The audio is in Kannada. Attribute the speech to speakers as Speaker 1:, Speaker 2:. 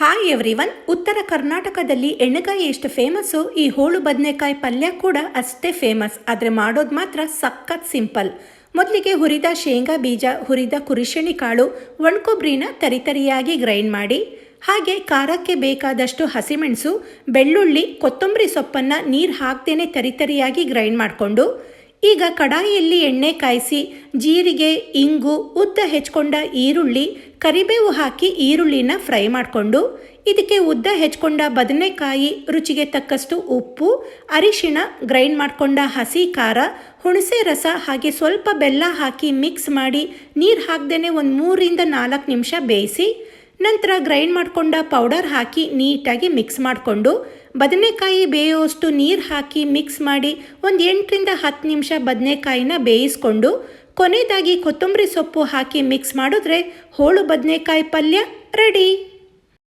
Speaker 1: Hi everyone. ಉತ್ತರ ಕರ್ನಾಟಕದಲ್ಲಿ ಎಣ್ಣೆಕಾಯಿ ಎಷ್ಟು ಫೇಮಸ್ಸು, ಈ ಹೋಳು ಬದನೆಕಾಯಿ ಪಲ್ಯ ಕೂಡ ಅಷ್ಟೇ ಫೇಮಸ್. ಆದರೆ ಮಾಡೋದು ಮಾತ್ರ ಸಖತ್ ಸಿಂಪಲ್. ಮೊದಲಿಗೆ ಹುರಿದ ಶೇಂಗಾ ಬೀಜ, ಹುರಿದ ಕುರಿಶೆಣಿ ಕಾಳು, ಒಣಕೊಬ್ಬರಿನ ತರಿತರಿಯಾಗಿ ಗ್ರೈಂಡ್ ಮಾಡಿ, ಹಾಗೆ ಖಾರಕ್ಕೆ ಬೇಕಾದಷ್ಟು ಹಸಿಮೆಣಸು, ಬೆಳ್ಳುಳ್ಳಿ, ಕೊತ್ತಂಬರಿ ಸೊಪ್ಪನ್ನು ನೀರು ಹಾಕ್ದೇನೆ ತರಿತರಿಯಾಗಿ ಗ್ರೈಂಡ್ ಮಾಡಿಕೊಂಡು, ಈಗ ಕಡಾಯಿಯಲ್ಲಿ ಎಣ್ಣೆ ಕಾಯಿಸಿ ಜೀರಿಗೆ, ಇಂಗು, ಉದ್ದ ಹೆಚ್ಕೊಂಡ ಈರುಳ್ಳಿ, ಕರಿಬೇವು ಹಾಕಿ ಈರುಳ್ಳಿನ ಫ್ರೈ ಮಾಡಿಕೊಂಡು, ಇದಕ್ಕೆ ಉದ್ದ ಹೆಚ್ಕೊಂಡ ಬದನೆಕಾಯಿ, ರುಚಿಗೆ ತಕ್ಕಷ್ಟು ಉಪ್ಪು, ಅರಿಶಿಣ, ಗ್ರೈಂಡ್ ಮಾಡಿಕೊಂಡ ಹಸಿ ಖಾರ, ಹುಣಸೆ ರಸ ಹಾಗೆ ಸ್ವಲ್ಪ ಬೆಲ್ಲ ಹಾಕಿ ಮಿಕ್ಸ್ ಮಾಡಿ ನೀರು ಹಾಕ್ದೇ ಒಂದು 3-4 ನಿಮಿಷ ಬೇಯಿಸಿ, ನಂತರ ಗ್ರೈಂಡ್ ಮಾಡಿಕೊಂಡ ಪೌಡರ್ ಹಾಕಿ ನೀಟಾಗಿ ಮಿಕ್ಸ್ ಮಾಡಿಕೊಂಡು, ಬದನೆಕಾಯಿ ಬೇಯುವಷ್ಟು ನೀರು ಹಾಕಿ ಮಿಕ್ಸ್ ಮಾಡಿ ಒಂದು 8-10 ನಿಮಿಷ ಬದನೆಕಾಯಿನ ಬೇಯಿಸ್ಕೊಂಡು, ಕೊನೆಯದಾಗಿ ಕೊತ್ತಂಬರಿ ಸೊಪ್ಪು ಹಾಕಿ ಮಿಕ್ಸ್ ಮಾಡಿದ್ರೆ ಹೋಳು ಬದನೆಕಾಯಿ ಪಲ್ಯ ರೆಡಿ.